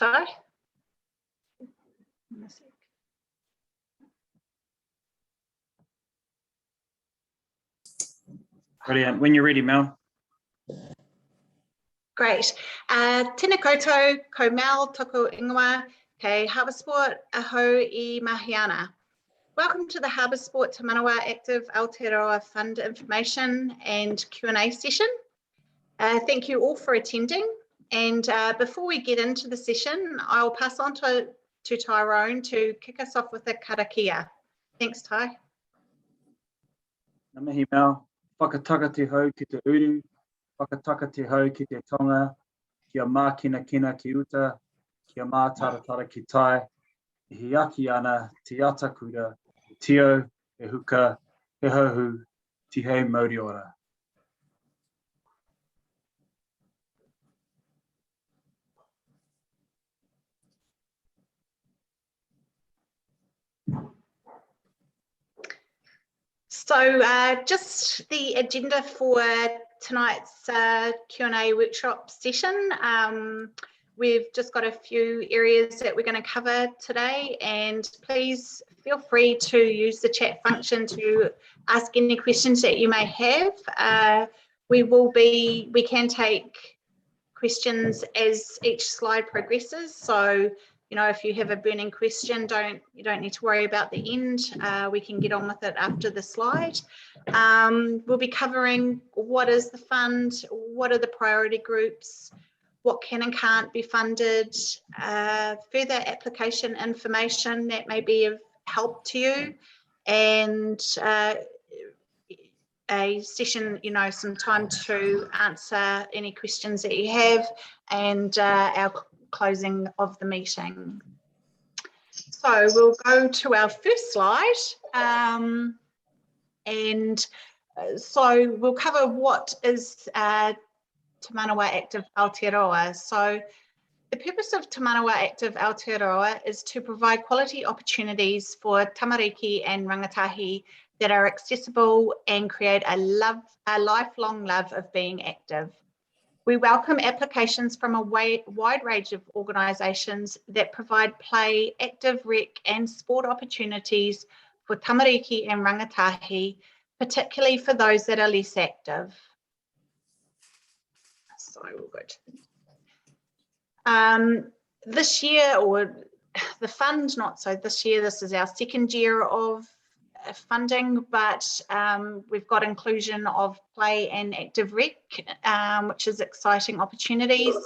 Ty. Brilliant. When you're ready, Mel. Great. Tēnā koutou, ko Mel toko ingoa, kei Harbour Sport aho I Mahiana. Welcome to the Harbour Sport Manawa Active Aotearoa Fund Information and Q&A session. Thank you all for attending. And before we get into the session, I'll pass on to Tyrone to kick us off with a karakia. Thanks, Ty. Ngā mihi Mel. Whakataka te hau ki te uru, whakataka te hau ki te tonga, kia mākina kina ki uta, kia mātaratara ki tai, e hiaki ana te ata kura, e tio, e huka, he hauhu, te hei mauri ora. So just the agenda for tonight's Q&A workshop session. We've just got a few areas that we're going to cover today, and please feel free to use the chat function to ask any questions that you may have. We can take questions as each slide progresses. So, you know, if you have a burning question, you don't need to worry about the end. We can get on with it after the slide. We'll be covering what is the fund, what are the priority groups, what can and can't be funded, further application information that may be of help to you, and a session, you know, some time to answer any questions that you have, and our closing of the meeting. So we'll go to our first slide, and so we'll cover what is Te Manawa Active Aotearoa. So the purpose of Te Manawa Active Aotearoa is to provide quality opportunities for tamariki and rangatahi that are accessible and create a lifelong love of being active. We welcome applications from a wide range of organisations that provide play, active rec and sport opportunities for tamariki and rangatahi, particularly for those that are less active. So we'll go to this year, or the fund, not so this year, this is our second year of funding, but we've got inclusion of play and active rec, which is exciting opportunities.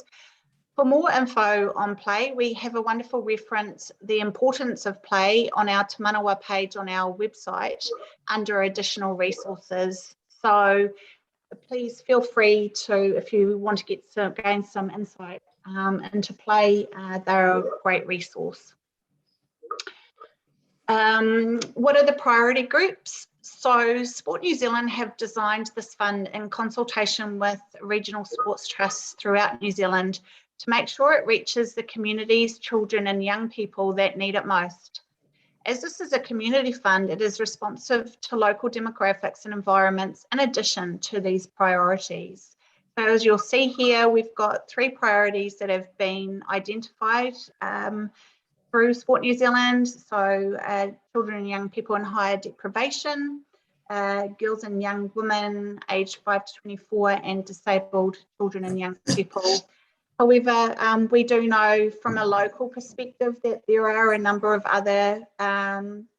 For more info on play, we have a wonderful reference, The Importance of Play, on our Te Manawa page on our website under additional resources. So please feel free to, if you want to gain some insight into play, they're a great resource. What are the priority groups? So Sport New Zealand have designed this fund in consultation with regional sports trusts throughout New Zealand to make sure it reaches the communities, children and young people that need it most. As this is a community fund, it is responsive to local demographics and environments in addition to these priorities. So as you'll see here, we've got 3 priorities that have been identified through Sport New Zealand. So children and young people in higher deprivation, girls and young women aged 5 to 24, and disabled children and young people. However, we do know from a local perspective that there are a number of other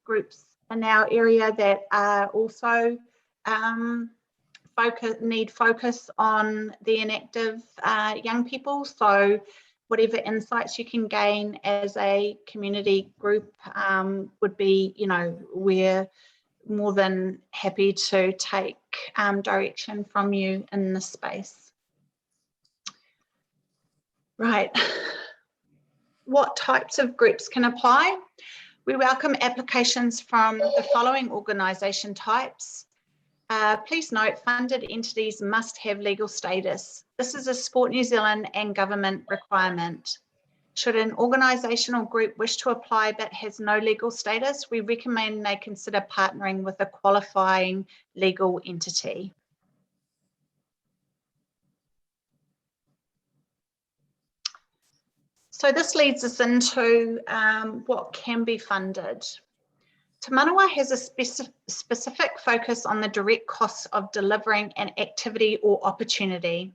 groups in our area that are also need focus on the inactive young people. So whatever insights you can gain as a community group would be, you know, we're more than happy to take direction from you in this space. Right, what types of groups can apply? We welcome applications from the following organisation types. Please note, funded entities must have legal status. This is a Sport New Zealand and government requirement. Should an organisation or group wish to apply but has no legal status, we recommend they consider partnering with a qualifying legal entity. So this leads us into what can be funded. Te Manawa has a specific focus on the direct costs of delivering an activity or opportunity.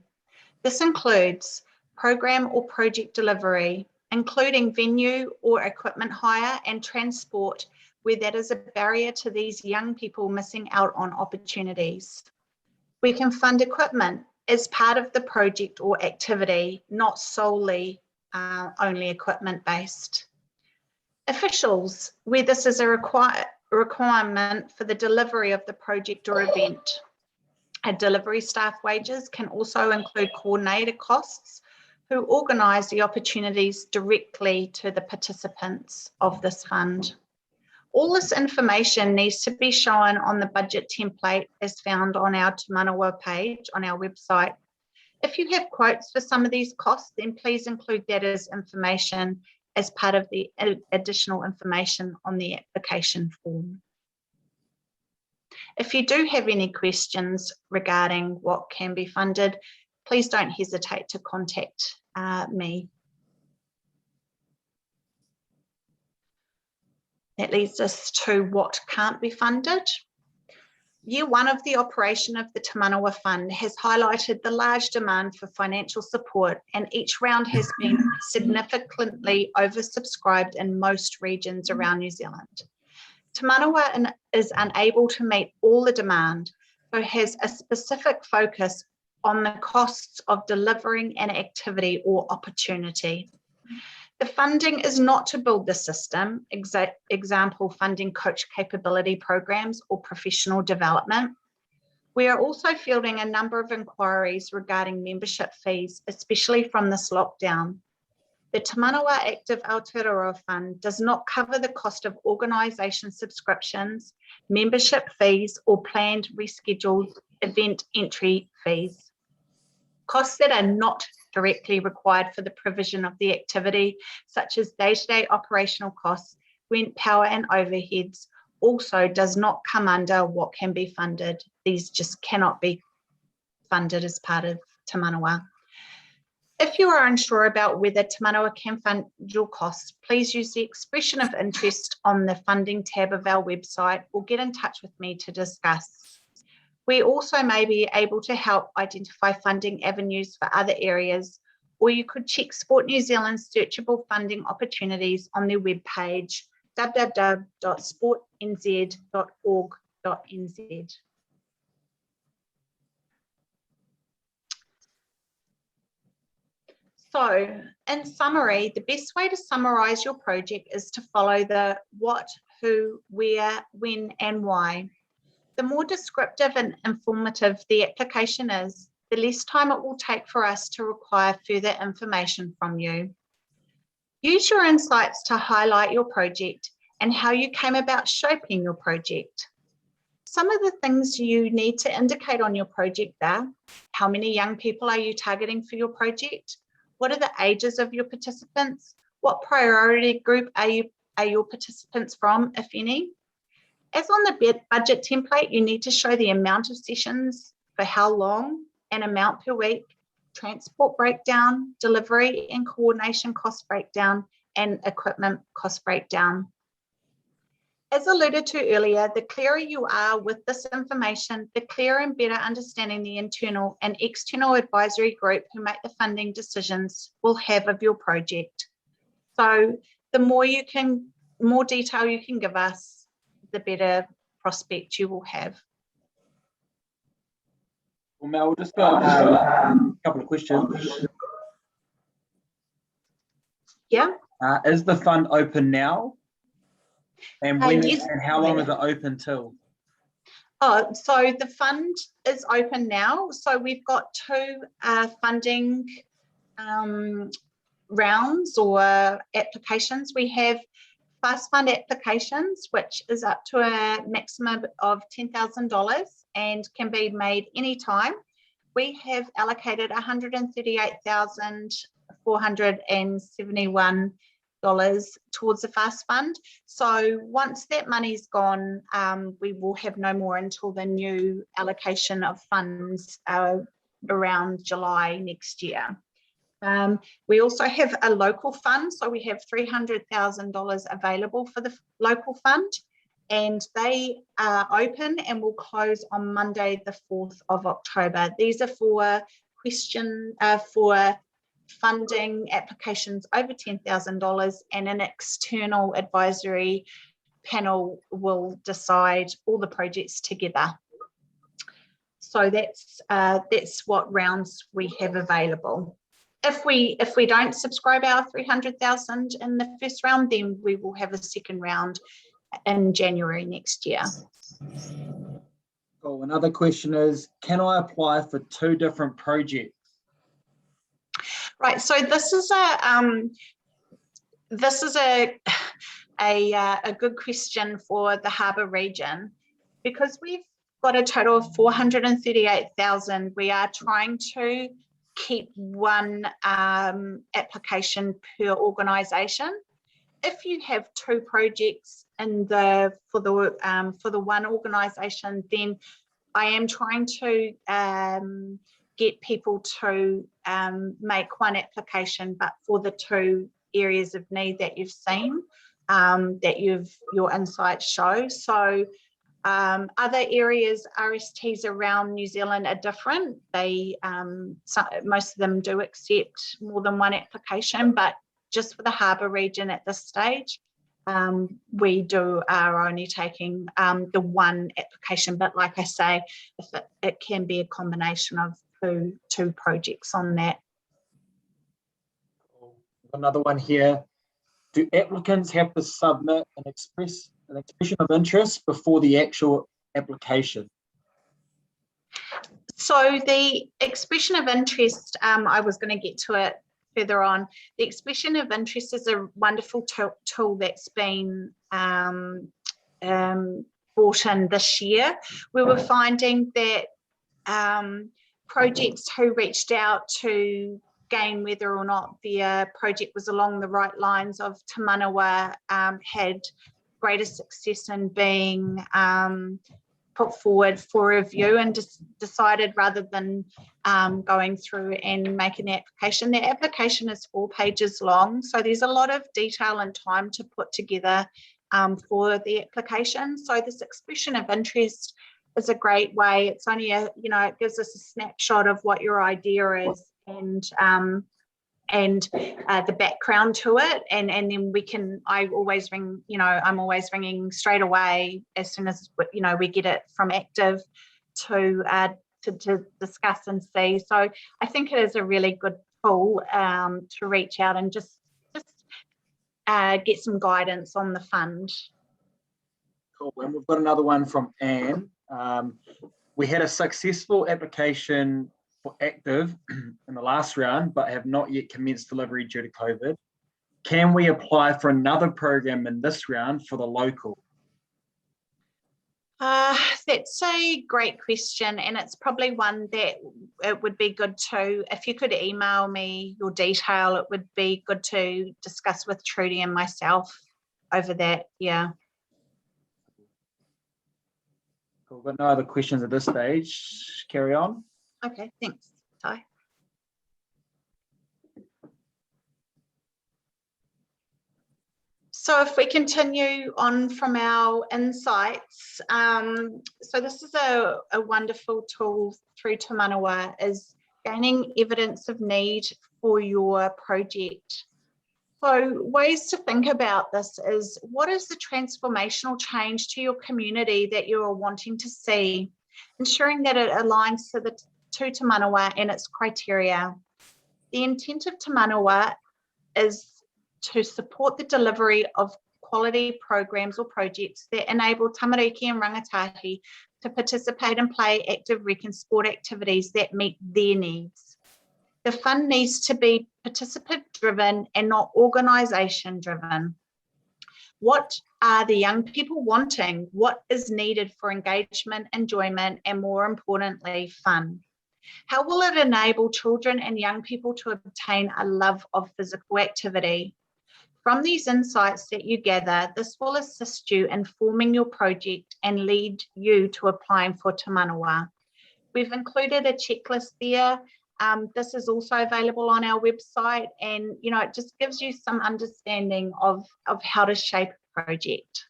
This includes program or project delivery, including venue or equipment hire and transport, where that is a barrier to these young people missing out on opportunities. We can fund equipment as part of the project or activity, not solely only equipment based. Officials, where this is a requirement for the delivery of the project or event. Delivery staff wages can also include coordinator costs who organise the opportunities directly to the participants of this fund. All this information needs to be shown on the budget template as found on our Te Manawa page on our website. If you have quotes for some of these costs, then please include that as information as part of the additional information on the application form. If you do have any questions regarding what can be funded, please don't hesitate to contact me. That leads us to what can't be funded. Year one of the operation of the Te Manawa Fund has highlighted the large demand for financial support, and each round has been significantly oversubscribed in most regions around New Zealand. Te Manawa is unable to meet all the demand, so has a specific focus on the costs of delivering an activity or opportunity. The funding is not to build the system, example, funding coach capability programs or professional development. We are also fielding a number of inquiries regarding membership fees, especially from this lockdown. The Te Manawa Active Aotearoa Fund does not cover the cost of organisation subscriptions, membership fees, or planned rescheduled event entry fees. Costs that are not directly required for the provision of the activity, such as day-to-day operational costs, rent, power and overheads, also does not come under what can be funded. These just cannot be funded as part of Te Manawa. If you are unsure about whether Te Manawa can fund your costs, please use the expression of interest on the funding tab of our website or get in touch with me to discuss. We also may be able to help identify funding avenues for other areas, or you could check Sport New Zealand's searchable funding opportunities on their webpage, www.sportnz.org.nz. So, in summary, the best way to summarise your project is to follow the what, who, where, when, and why. The more descriptive and informative the application is, the less time it will take for us to require further information from you. Use your insights to highlight your project and how you came about shaping your project. Some of the things you need to indicate on your project are: how many young people are you targeting for your project? What are the ages of your participants? What priority group are your participants from, if any? As on the budget template, you need to show the amount of sessions, for how long, an amount per week, transport breakdown, delivery and coordination cost breakdown, and equipment cost breakdown. As alluded to earlier, the clearer you are with this information, the clearer and better understanding the internal and external advisory group who make the funding decisions will have of your project. So the more detail you can give us, the better prospect you will have. Well, Mel, we'll just got a couple of questions. Yeah. Is the fund open now? And when Yes. and how long is it open till? Oh, so the fund is open now. So we've got two funding rounds or applications. We have fast fund applications, which is up to a maximum of $10,000 and can be made anytime. We have allocated $138,471 towards the fast fund. So once that money's gone, we will have no more until the new allocation of funds around July next year. We also have a local fund, so we have $300,000 available for the local fund, and they are open and will close on Monday, the 4th of October. These are for funding applications over $10,000, and an external advisory panel will decide all the projects together. So that's what rounds we have available. If we don't subscribe our 300,000 in the first round, then we will have a second round in January next year. Cool. Another question is, can I apply for 2 different projects? Right. So this is a good question for the Harbour region, because we've got a total of 438,000. We are trying to keep one application per organisation. If you have 2 projects in for the one organisation, then I am trying to get people to make one application, but for the 2 areas of need that you've seen, that your insights show. So other areas, RSTs around New Zealand are different. They most of them do accept more than one application, but just for the Harbour region at this stage, we are only taking the one application. But like I say, it can be a combination of two projects on that. Another one here. Do applicants have to submit an expression of interest before the actual application? So the expression of interest, I was going to get to it further on. The expression of interest is a wonderful tool that's been brought in this year. We were finding that projects who reached out to gain whether or not their project was along the right lines of Te Manawa had greater success in being put forward for review, and decided rather than going through and making the application. The application is 4 pages long, so there's a lot of detail and time to put together for the application. So this expression of interest is a great way. It's only it gives us a snapshot of what your idea is and the background to it, and then I'm always ringing straight away as soon as we get it from Active to discuss and see. So I think it is a really good tool to reach out and just get some guidance on the fund. Cool. And we've got another one from Anne. We had a successful application for Active in the last round, but have not yet commenced delivery due to COVID. Can we apply for another program in this round for the local? That's a great question, and it's probably one that it would be good to, if you could email me your detail, it would be good to discuss with Trudy and myself over that. Yeah. Cool. We've got no other questions at this stage. Carry on. Okay, thanks, Ty. So if we continue on from our insights, so this is a wonderful tool through Te Manawa, is gaining evidence of need for your project. So ways to think about this is, what is the transformational change to your community that you are wanting to see? Ensuring that it aligns to Te Manawa and its criteria. The intent of Te Manawa is to support the delivery of quality programs or projects that enable tamariki and rangatahi to participate and play active rec and sport activities that meet their needs. The fund needs to be participant driven and not organisation driven. What are the young people wanting? What is needed for engagement, enjoyment, and more importantly, fun? How will it enable children and young people to obtain a love of physical activity? From these insights that you gather, this will assist you in forming your project and lead you to applying for Te Manawa. We've included a checklist there This is also available on our website, and it just gives you some understanding of how to shape a project.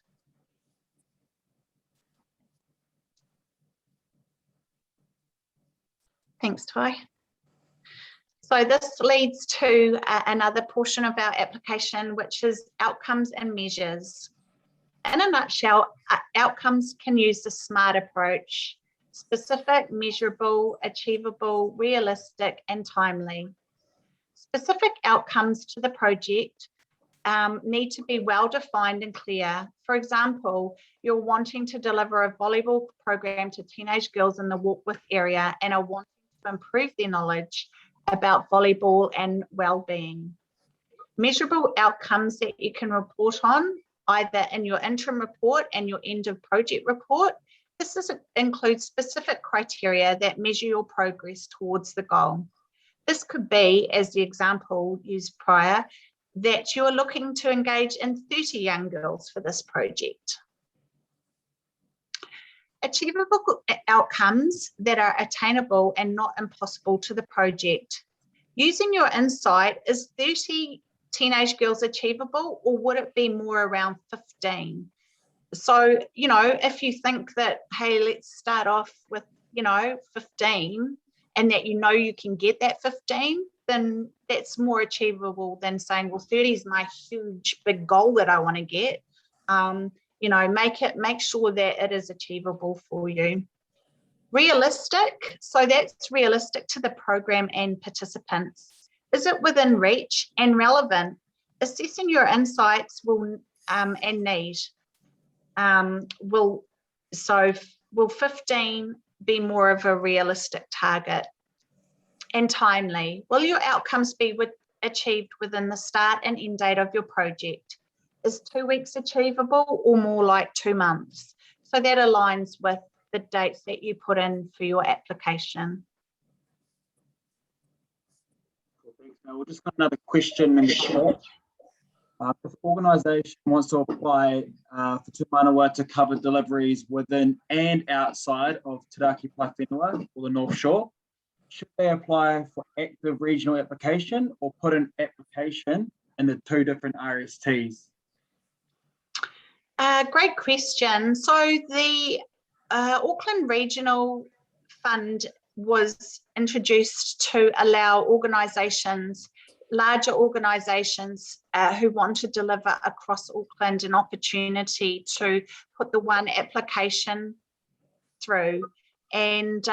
Thanks, Ty. So this leads to another portion of our application, which is outcomes and measures. In a nutshell, outcomes can use the SMART approach: specific, measurable, achievable, realistic, and timely. Specific outcomes to the project need to be well defined and clear. For example, you're wanting to deliver a volleyball program to teenage girls in the Warkworth area and are wanting to improve their knowledge about volleyball and well-being. Measurable outcomes that you can report on, either in your interim report and your end of project report. This includes specific criteria that measure your progress towards the goal. This could be, as the example used prior, that you're looking to engage in 30 young girls for this project. Achievable outcomes that are attainable and not impossible to the project. Using your insight, is 30 teenage girls achievable, or would it be more around 15? So, if you think that, hey, let's start off with, 15, and that you can get that 15, then that's more achievable than saying, well, 30 is my huge big goal that I want to get. Make sure that it is achievable for you. Realistic, so that's realistic to the program and participants. Is it within reach and relevant? Assessing your insights and need. Will 15 be more of a realistic target? And timely, will your outcomes be achieved within the start and end date of your project? Is 2 weeks achievable, or more like 2 months? So that aligns with the dates that you put in for your application. Thanks. Now we've just got another question in the chat. If an organisation wants to apply for Te Manawa to cover deliveries within and outside of Te Raki Paewhenua or the North Shore, should they apply for active regional application or put an application in the 2 different RSTs? Great question. So the Auckland Regional Fund was introduced to allow organisations, larger organisations who want to deliver across Auckland, an opportunity to put the one application through. And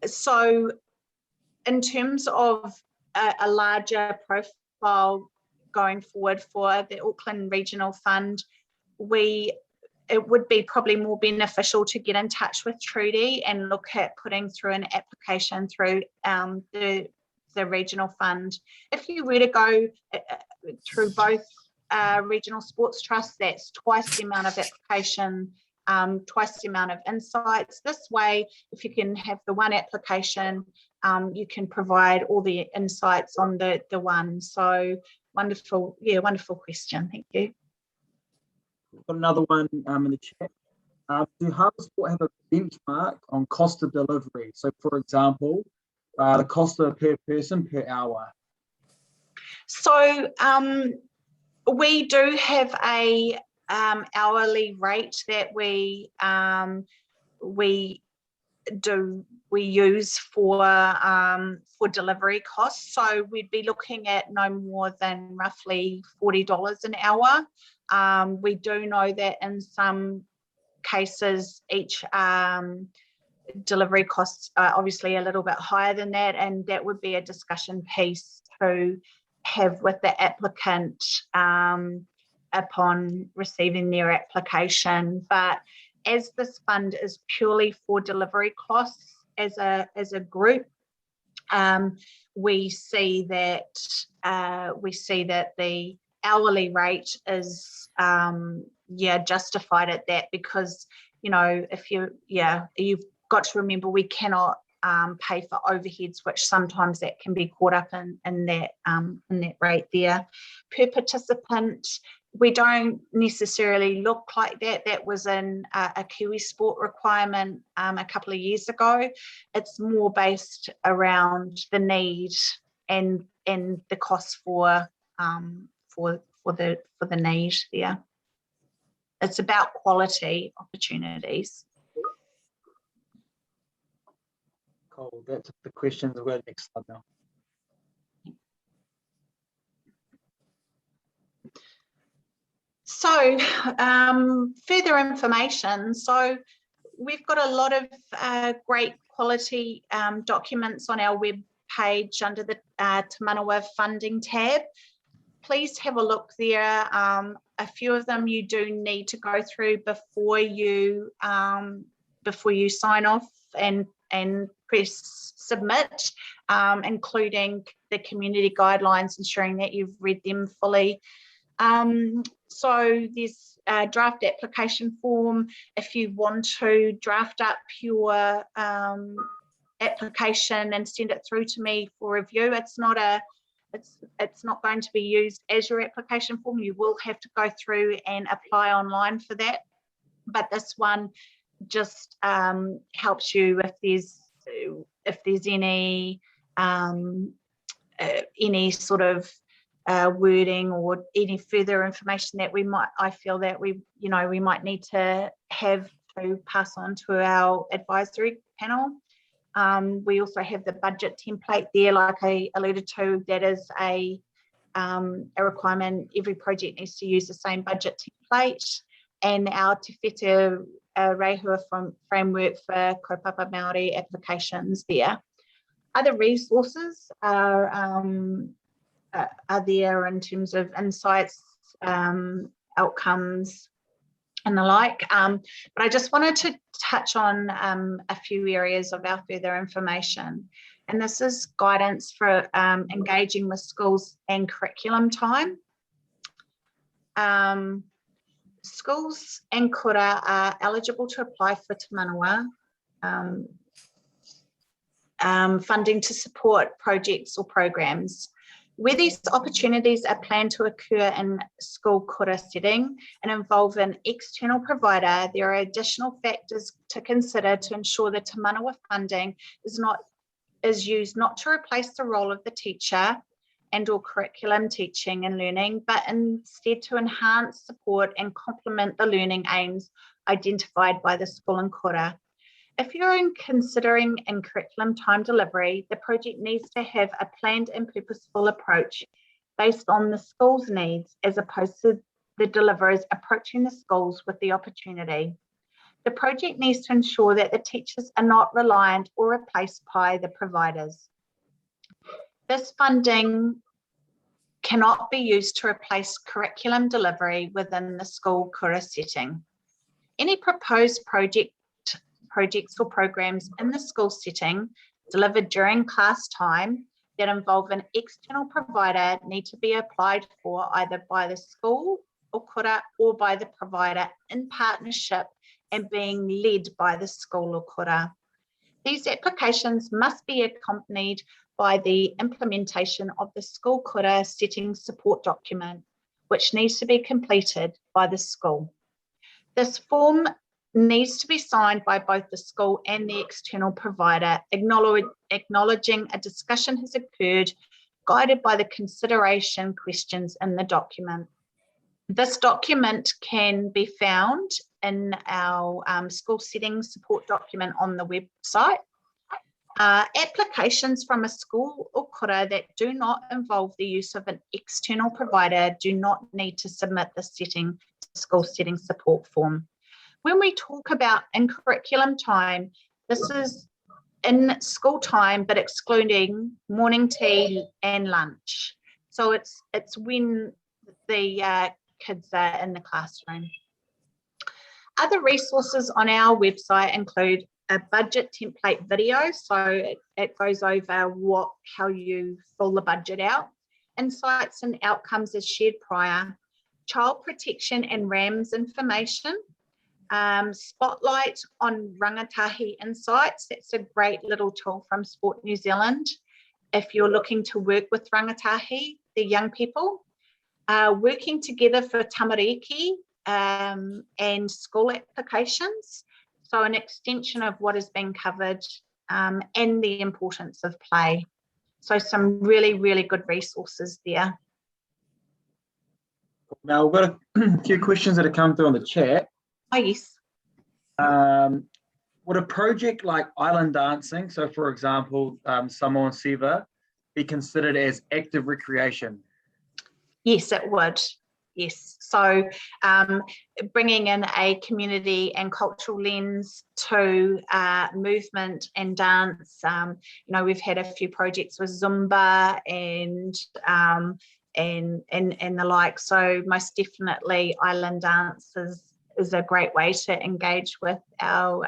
so in terms of a larger profile going forward for the Auckland Regional Fund, it would be probably more beneficial to get in touch with Trudy and look at putting through an application through the regional fund. If you were to go through both regional sports trusts, that's twice the amount of application, twice the amount of insights. This way, if you can have the one application, you can provide all the insights on the one. So wonderful, wonderful question. Thank you. We've got another one in the chat. Do Harbour Sport have a benchmark on cost of delivery? So, for example, the cost per person per hour. So we do have a hourly rate that we use for delivery costs. So we'd be looking at no more than roughly $40 an hour. We do know that in some cases, each delivery costs are obviously a little bit higher than that, and that would be a discussion piece to have with the applicant upon receiving their application. But as this fund is purely for delivery costs as a group, we see that the hourly rate is justified at that, because if you've got to remember, we cannot pay for overheads, which sometimes that can be caught up in that rate there. Per participant, we don't necessarily look like that. That was in a Kiwi sport requirement a couple of years ago. It's more based around the need and the cost for the need there. It's about quality opportunities. Cool. That's the questions. We'll go to the next slide now. So further information. So we've got a lot of great quality documents on our web page under the Te Manawa funding tab. Please have a look there. A few of them you do need to go through before you sign off and press submit, including the community guidelines, ensuring that you've read them fully. So there's a draft application form if you want to draft up your application and send it through to me for review. It's not going to be used as your application form. You will have to go through and apply online for that. But this one just helps you if there's any sort of wording or any further information that I feel that we might need to have to pass on to our advisory panel. We also have the budget template there, like I alluded to. That is a requirement. Every project needs to use the same budget template, and our Te Whete Rehua framework for kaupapa Māori applications there. Other resources are there in terms of insights, outcomes, and the like. But I just wanted to touch on a few areas of our further information. And this is guidance for engaging with schools and curriculum time. Schools and kura are eligible to apply for Te Manawa funding to support projects or programs. Where these opportunities are planned to occur in school kura setting and involve an external provider, there are additional factors to consider to ensure that Te Manawa funding is used not to replace the role of the teacher and or curriculum teaching and learning, but instead to enhance, support and complement the learning aims identified by the school and kura. If you're considering in curriculum time delivery, the project needs to have a planned and purposeful approach based on the school's needs, as opposed to the deliverers approaching the schools with the opportunity. The project needs to ensure that the teachers are not reliant or replaced by the providers. This funding cannot be used to replace curriculum delivery within the school kura setting. Any proposed projects or programs in the school setting delivered during class time that involve an external provider need to be applied for either by the school or kura or by the provider in partnership and being led by the school or kura. These applications must be accompanied by the implementation of the school kura setting support document, which needs to be completed by the school. This form needs to be signed by both the school and the external provider, acknowledging a discussion has occurred, guided by the consideration questions in the document. This document can be found in our school setting support document on the website. Applications from a school or kura that do not involve the use of an external provider do not need to submit the school setting support form. When we talk about in curriculum time, this is in school time, but excluding morning tea and lunch. So it's when the kids are in the classroom. Other resources on our website include a budget template video. So it goes over how you fill the budget out. Insights and outcomes as shared prior. Child protection and RAMS information. Spotlight on rangatahi insights. That's a great little tool from Sport New Zealand if you're looking to work with rangatahi, the young people. working together for tamariki and school applications. So an extension of what has been covered and the importance of play. So some really, really good resources there. Now, we've got a few questions that have come through on the chat. Oh, yes. Would a project like island dancing, so for example, Samoan Siva, be considered as active recreation? Yes, it would. Yes. So bringing in a community and cultural lens to movement and dance. We've had a few projects with Zumba and the like. So most definitely island dance is a great way to engage with our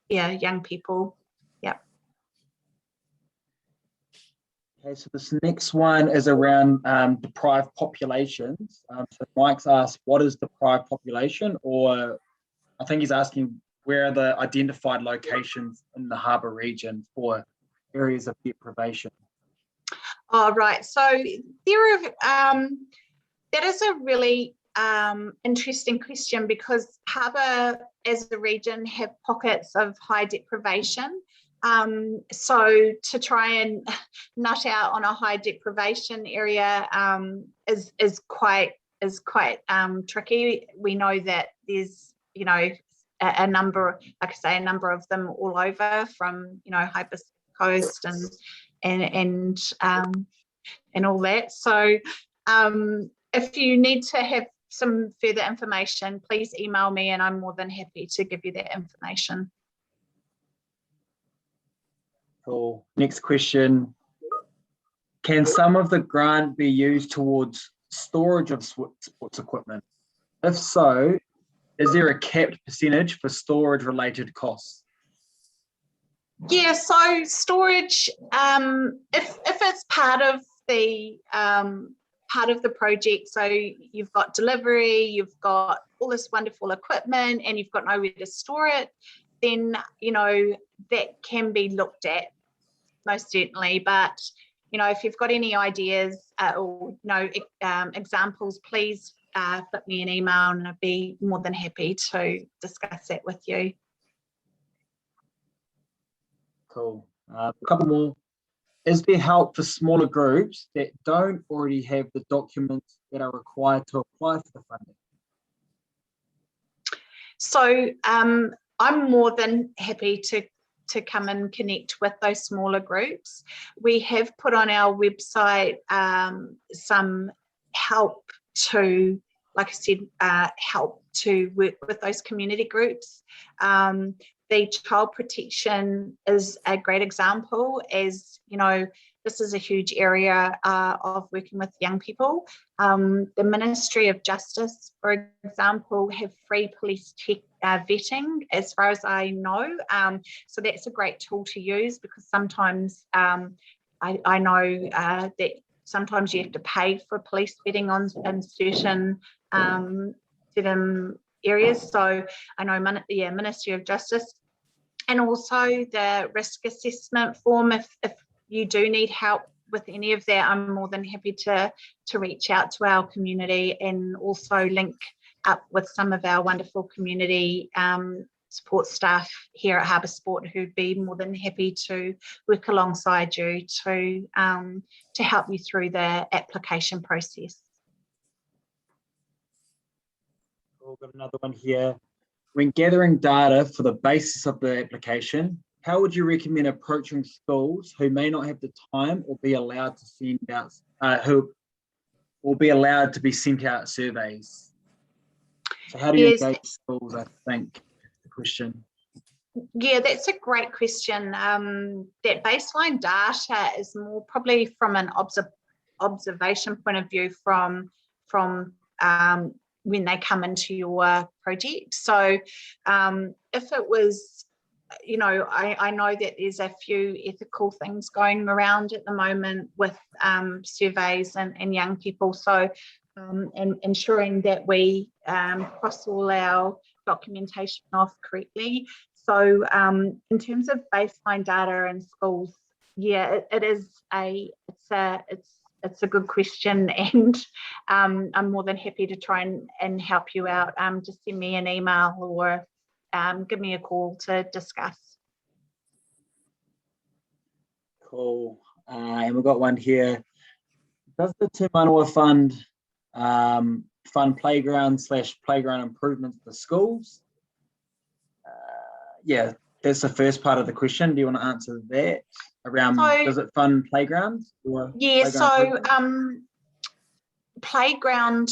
young people. Yep. Okay, so this next one is around deprived populations. So Mike's asked, what is deprived population? Or I think he's asking, where are the identified locations in the harbour region for areas of deprivation? Oh, right. So that is a really interesting question, because harbour as a region have pockets of high deprivation. So to try and nut out on a high deprivation area is quite tricky. We know that there's a number, like I say, a number of them all over, from High Pacific Coast and all that. So if you need to have some further information, please email me and I'm more than happy to give you that information. Cool. Next question. Can some of the grant be used towards storage of sports equipment? If so, is there a capped percentage for storage related costs? Yeah, so storage, if it's part of the project, so you've got delivery, you've got all this wonderful equipment and you've got nowhere to store it, then that can be looked at, most certainly. But if you've got any ideas or examples, please flip me an email and I'd be more than happy to discuss that with you. Cool. A couple more. Is there help for smaller groups that don't already have the documents that are required to apply for the funding? So I'm more than happy to come and connect with those smaller groups. We have put on our website some help to, like I said, help to work with those community groups. The child protection is a great example, as this is a huge area of working with young people. The Ministry of Justice, for example, have free police check vetting, as far as I know. So that's a great tool to use, because sometimes I know that sometimes you have to pay for police vetting in certain areas. So I know, Ministry of Justice. And also the risk assessment form, if you do need help with any of that, I'm more than happy to reach out to our community, and also link up with some of our wonderful community support staff here at Harbour Sport, who'd be more than happy to work alongside you to help you through the application process. We've got another one here. When gathering data for the basis of the application, how would you recommend approaching schools who may not have the time or be allowed to send out, be sent out surveys? So how do you engage schools, I think, is the question. Yeah, that's a great question. That baseline data is more probably from an observation point of view from when they come into your project. So if it was, I know that there's a few ethical things going around at the moment with surveys and young people. So and ensuring that we cross all our documentation off correctly. So in terms of baseline data in schools, yeah, it's it's a good question, and I'm more than happy to try and help you out. Just send me an email or give me a call to discuss. Cool. And we've got one here. Does the Te Manawa Fund fund playground/playground improvements for schools? Yeah, that's the first part of the question. Do you want to answer that? Does it fund playgrounds? Yeah, so playground,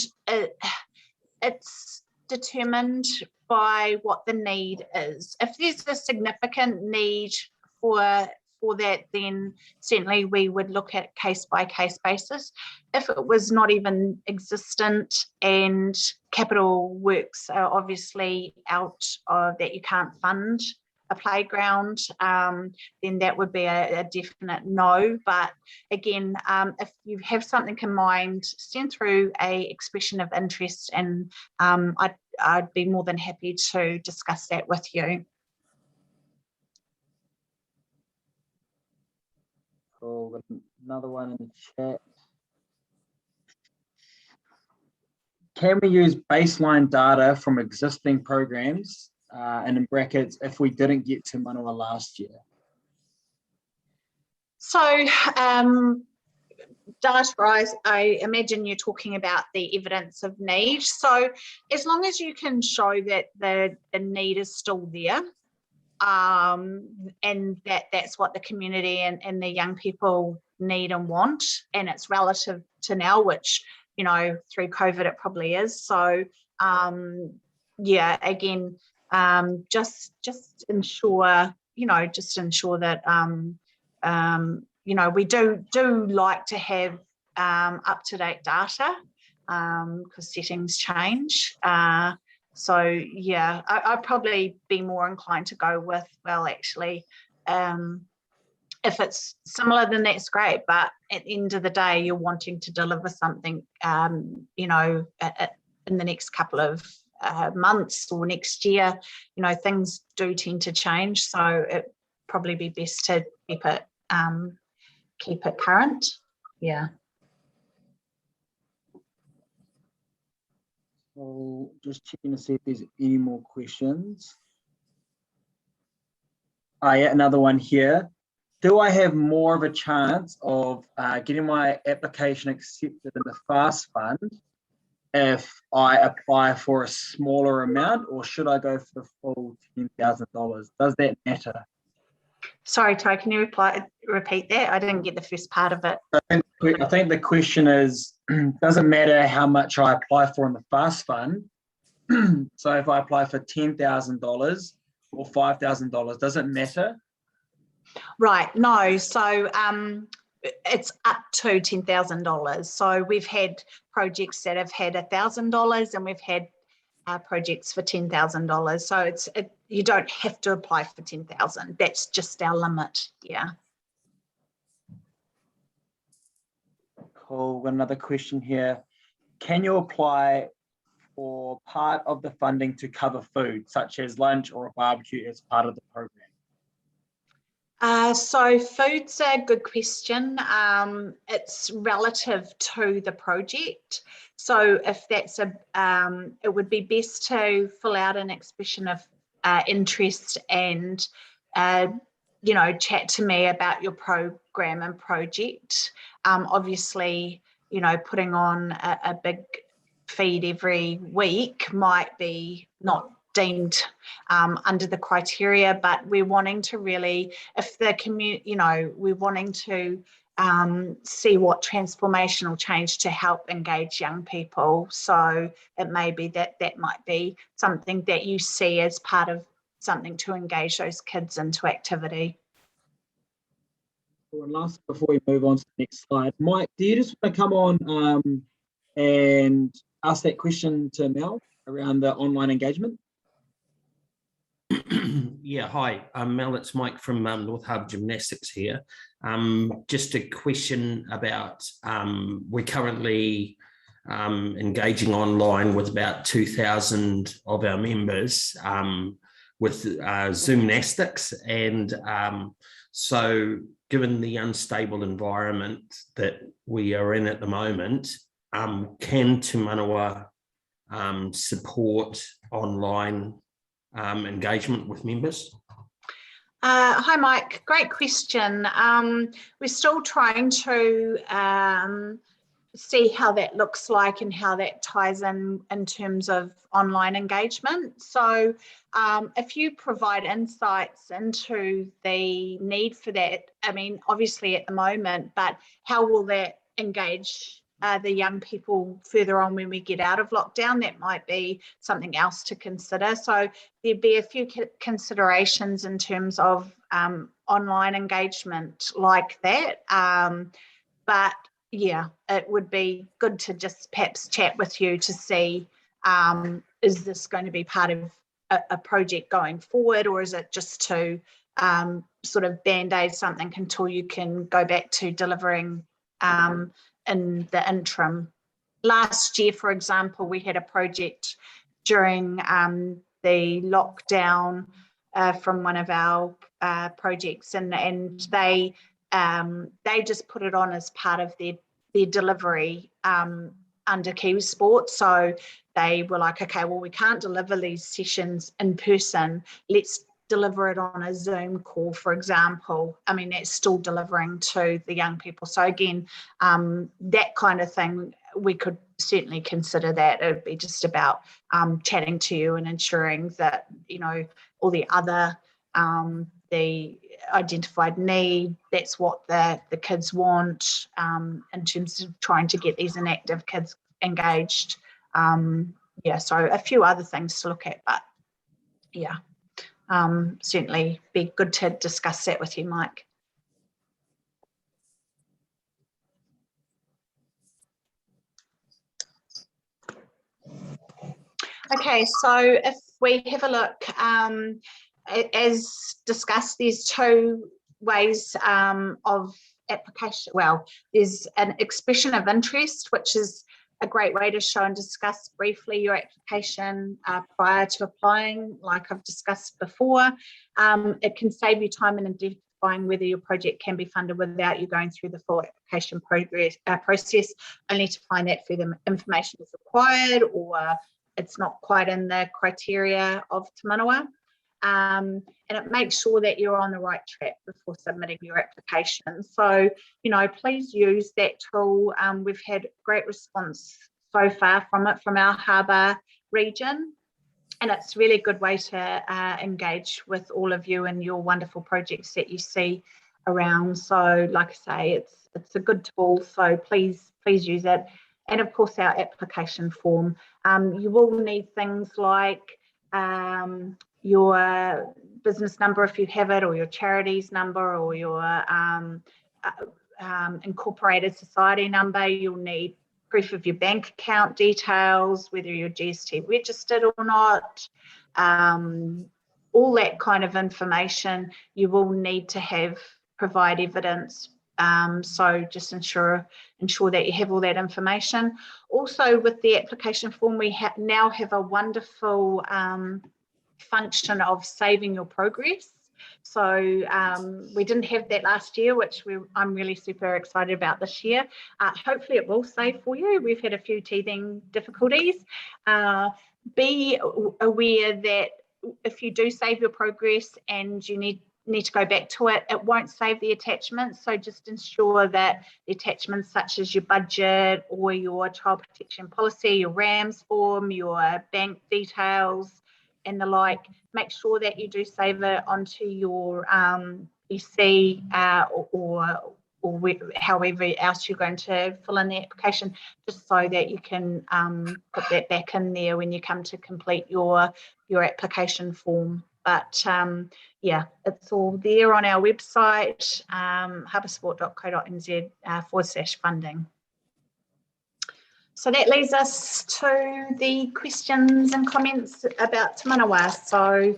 it's determined by what the need is. If there's a significant need for that, then certainly we would look at case-by-case basis. If it was not even existent and capital works are obviously out of that, you can't fund a playground, then that would be a definite no. But again, if you have something in mind, send through a expression of interest, and I'd be more than happy to discuss that with you. Cool. Got another one in the chat. Can we use baseline data from existing programs, and in brackets, if we didn't get to Manawa last year? So data-wise, I imagine you're talking about the evidence of need. So as long as you can show that the need is still there, and that's what the community and the young people need and want, and it's relative to now, which, you know, through COVID it probably is. So yeah, again, just ensure, you know, that you know, we do like to have up-to-date data, because settings change. So yeah, I'd probably be more inclined to go with, well, actually, if it's similar, then that's great. But at the end of the day, you're wanting to deliver something, you know, in the next couple of months or next year. You know, things do tend to change, so it'd probably be best to keep it current. Yeah. So just checking to see if there's any more questions. Yeah, another one here. Do I have more of a chance of getting my application accepted in the FAST Fund if I apply for a smaller amount, or should I go for the full $10,000? Does that matter? Sorry, Ty, can you repeat that? I didn't get the first part of it. I think the question is, doesn't matter how much I apply for in the FAST Fund. So if I apply for $10,000 or $5,000, does it matter? Right, no. So it's up to $10,000. So we've had projects that have had $1,000, and we've had projects for $10,000. So you don't have to apply for 10,000. That's just our limit. Yeah. Cool. Got another question here. Can you apply for part of the funding to cover food, such as lunch or a barbecue, as part of the program? So food's a good question. It's relative to the project. So if that's it would be best to fill out an expression of interest and, you know, chat to me about your program and project. Obviously, you know, putting on a big feed every week might be not deemed under the criteria, but we're wanting to really, if the community, you know, we're wanting to see what transformational change to help engage young people. So it may be that might be something that you see as part of something to engage those kids into activity. And last, before we move on to the next slide, Mike, do you just want to come on and ask that question to Mel around the online engagement? Yeah, hi, Mel, it's Mike from North Harbour Gymnastics here. Just a question about, we're currently engaging online with about 2,000 of our members. with gymnastics, and so given the unstable environment that we are in at the moment, can Te Manawa support online engagement with members? Hi, Mike. Great question. We're still trying to see how that looks like and how that ties in terms of online engagement. So if you provide insights into the need for that, I mean, obviously at the moment, but how will that engage the young people further on when we get out of lockdown? That might be something else to consider. So there'd be a few considerations in terms of online engagement like that. But yeah, it would be good to just perhaps chat with you to see, is this going to be part of a project going forward, or is it just to sort of band-aid something until you can go back to delivering in the interim? Last year, for example, we had a project during the lockdown from one of our projects, and they just put it on as part of their delivery under Kiwi Sport. So they were like, okay, well, we can't deliver these sessions in person. Let's deliver it on a Zoom call, for example. I mean, that's still delivering to the young people. So again, that kind of thing, we could certainly consider that. It would be just about chatting to you and ensuring that, you know, all the other the identified need, that's what the kids want in terms of trying to get these inactive kids engaged. Yeah, so a few other things to look at, but yeah, certainly be good to discuss that with you, Mike. Okay, so if we have a look, as discussed, there's two ways of application. Well, there's an expression of interest, which is a great way to show and discuss briefly your application prior to applying, like I've discussed before. It can save you time in identifying whether your project can be funded without you going through the full application process, only to find that further information is required or it's not quite in the criteria of Te Manawa. And it makes sure that you're on the right track before submitting your application. So, you know, please use that tool. We've had great response so far from it, from our harbour region. And it's really a good way to engage with all of you and your wonderful projects that you see around. So, like I say, it's a good tool. So please use it. And of course, our application form. You will need things like your business number if you have it, or your charities number, or your incorporated society number. You'll need proof of your bank account details, whether you're GST registered or not, all that kind of information you will need to provide evidence. So just ensure that you have all that information. Also, with the application form, we now have a wonderful function of saving your progress. So we didn't have that last year, which I'm really super excited about this year. Hopefully it will save for you. We've had a few teething difficulties. Be aware that if you do save your progress and you need to go back to it, it won't save the attachments. So just ensure that the attachments such as your budget or your child protection policy, your RAMS form, your bank details and the like, make sure that you do save it onto your EC or however else you're going to fill in the application, just so that you can put that back in there when you come to complete your application form. But yeah, it's all there on our website, harboursport.co.nz/funding. So that leads us to the questions and comments about Te Manawa. So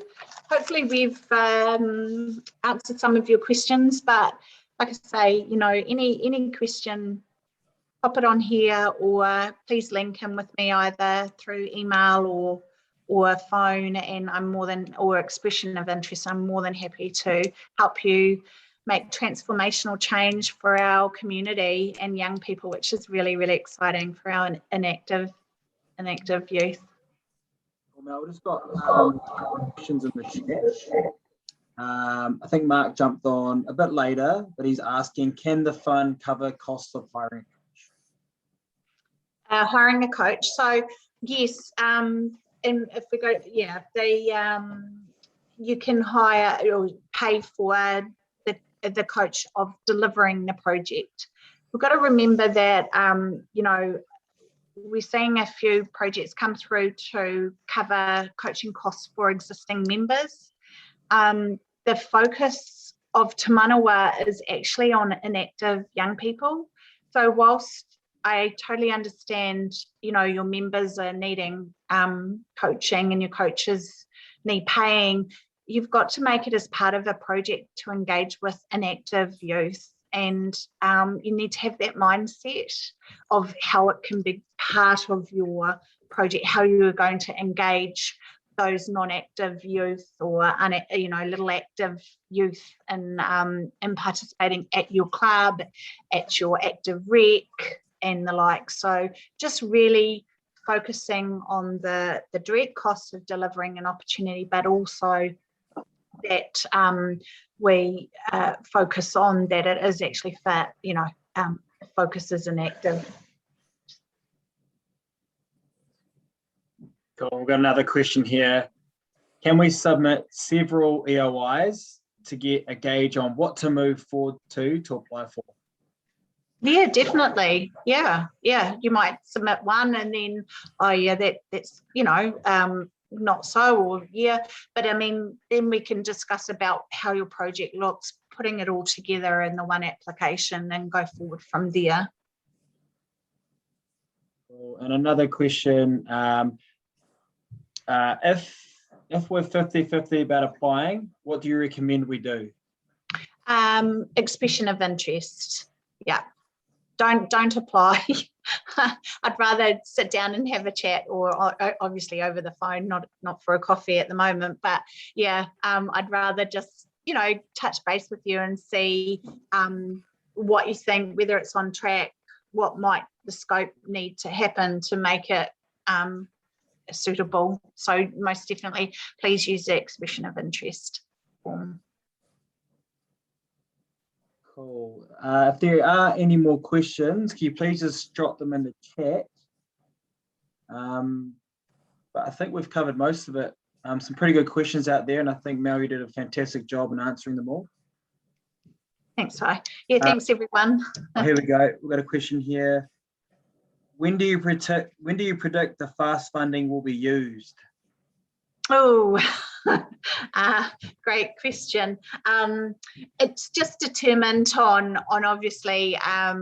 hopefully we've answered some of your questions, but like I say, you know, any question, pop it on here, or please link in with me either through email or phone, and or expression of interest, I'm more than happy to help you make transformational change for our community and young people, which is really, really exciting for our inactive youth. Well, Mel, we've just got questions in the chat. I think Mark jumped on a bit later, but he's asking, can the fund cover costs of hiring a coach? Hiring a coach. So yes, and if we go, you can hire or pay for the coach of delivering the project. We've got to remember that we're seeing a few projects come through to cover coaching costs for existing members. The focus of Te Manawa is actually on inactive young people. So whilst I totally understand, your members are needing coaching and your coaches need paying, you've got to make it as part of a project to engage with inactive youth. And you need to have that mindset of how it can be part of your project, how you are going to engage those non-active youth or little active youth in participating at your club, at your active rec and the like. So just really focusing on the direct costs of delivering an opportunity, but also that we focus on that it is actually focuses and active. Cool. We've got another question here. Can we submit several EOIs to get a gauge on what to move forward to apply for? Yeah, definitely. Yeah. You might submit one and then, that's not so, or but I mean, then we can discuss about how your project looks, putting it all together in the one application and go forward from there. Cool. And another question, if we're 50-50 about applying, what do you recommend we do? Expression of interest. Yeah. Don't apply. I'd rather sit down and have a chat, or obviously over the phone, not for a coffee at the moment, but I'd rather just touch base with you and see what you think, whether it's on track, what might the scope need to happen to make it suitable. So most definitely please use the expression of interest form. Cool. If there are any more questions, can you please just drop them in the chat? But I think we've covered most of it. Some pretty good questions out there, and I think Mel, you did a fantastic job in answering them all. Thanks, Sai. Yeah, thanks everyone. Here we go. We've got a question here. When do you predict the fast funding will be used? Oh, great question. It's just determined on obviously how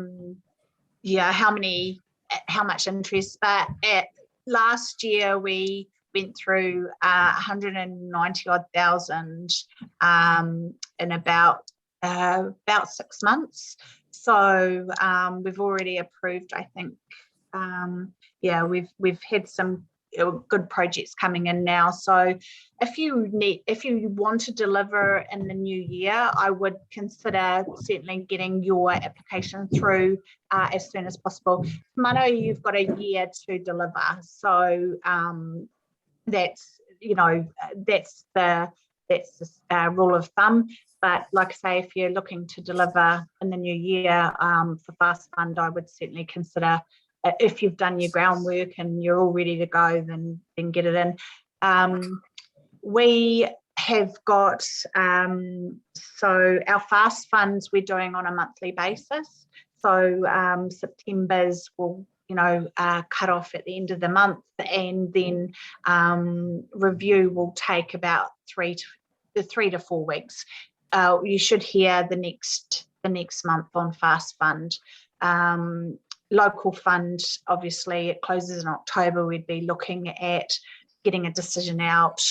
much interest. But last year we went through 190,000 in about 6 months. So we've already approved, I think. We've had some good projects coming in now. So if you want to deliver in the new year, I would consider certainly getting your application through as soon as possible. Mano, you've got a year to deliver. So that's the rule of thumb. But like I say, if you're looking to deliver in the new year for Fast Fund, I would certainly consider, if you've done your groundwork and you're all ready to go, then get it in. We have got, so our Fast Funds we're doing on a monthly basis. So September's will cut off at the end of the month, and then review will take about 3 to 4 weeks. You should hear the next month on Fast Fund. Local fund, obviously it closes in October. We'd be looking at getting a decision out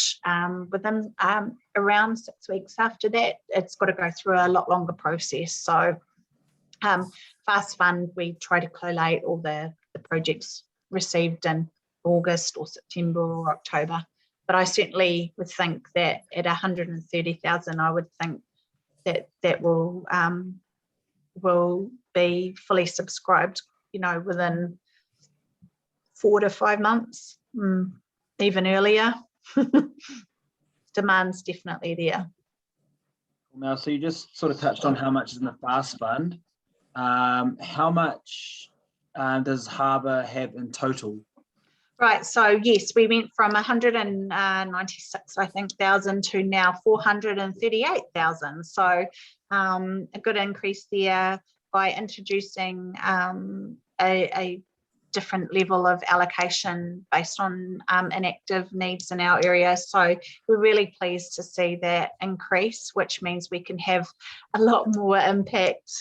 within around 6 weeks after that. It's got to go through a lot longer process. So Fast Fund, we try to collate all the projects received in August or September or October. But I certainly would think that at 130,000, I would think that will be fully subscribed, within 4 to 5 months, even earlier. Demand's definitely there. Now, so you just sort of touched on how much is in the FAST fund. How much does Harbour have in total? Right, so yes, we went from 196, I think, thousand to now 438,000. So a good increase there by introducing a different level of allocation based on inactive needs in our area. So we're really pleased to see that increase, which means we can have a lot more impact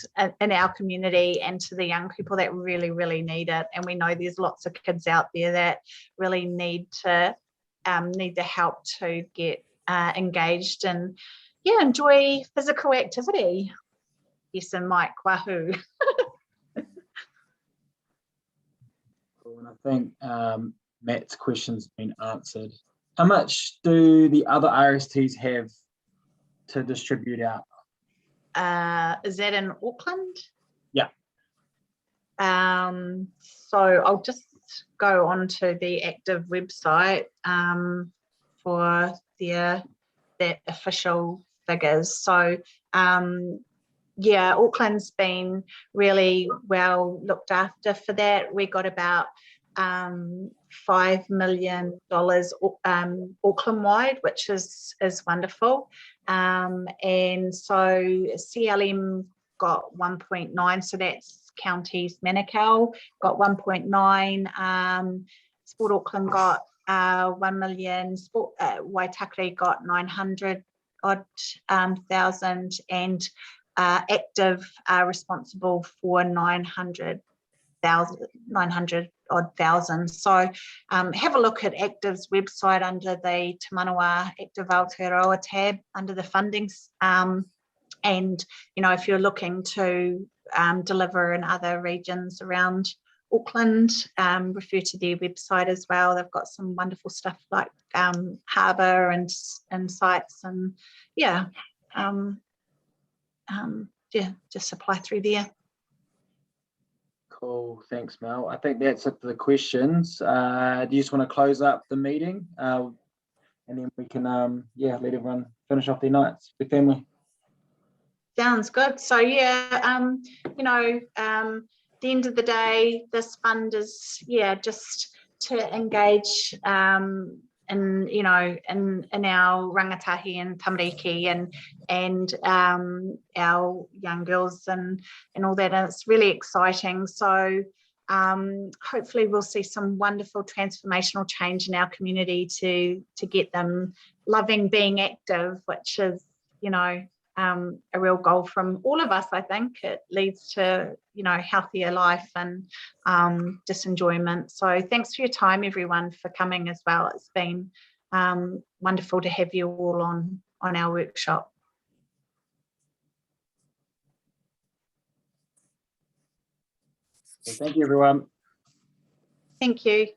in our community and to the young people that really, really need it. And we know there's lots of kids out there that really need the help to get engaged and enjoy physical activity. Yes, and Mike, wahoo. And I think Matt's question's been answered. How much do the other RSTs have to distribute out? Is that in Auckland? Yeah. So I'll just go onto the Active website for that official figures. So Auckland's been really well looked after for that. We got about $5 million Auckland-wide, which is wonderful. And so CLM got 1.9, so that's counties. Manukau got 1.9. Sport Auckland got 1 million. Sport Waitakere got 900 odd thousand, and Active are responsible for 900 odd thousand. So have a look at Active's website under the Manawa Active Aotearoa tab under the fundings. And if you're looking to deliver in other regions around Auckland, refer to their website as well. They've got some wonderful stuff like harbour and sites, and just apply through there. Cool, thanks, Mel. I think that's it for the questions. Do you just want to close up the meeting, and then we can let everyone finish off their nights with family? Sounds good. So the end of the day, this fund is just to engage in our rangatahi and tamariki and our young girls and all that, and it's really exciting. So hopefully we'll see some wonderful transformational change in our community to get them loving being active, which is a real goal from all of us. I think it leads to healthier life and just enjoyment. So thanks for your time, everyone, for coming as well. It's been wonderful to have you all on our workshop. Thank you, everyone. Thank you.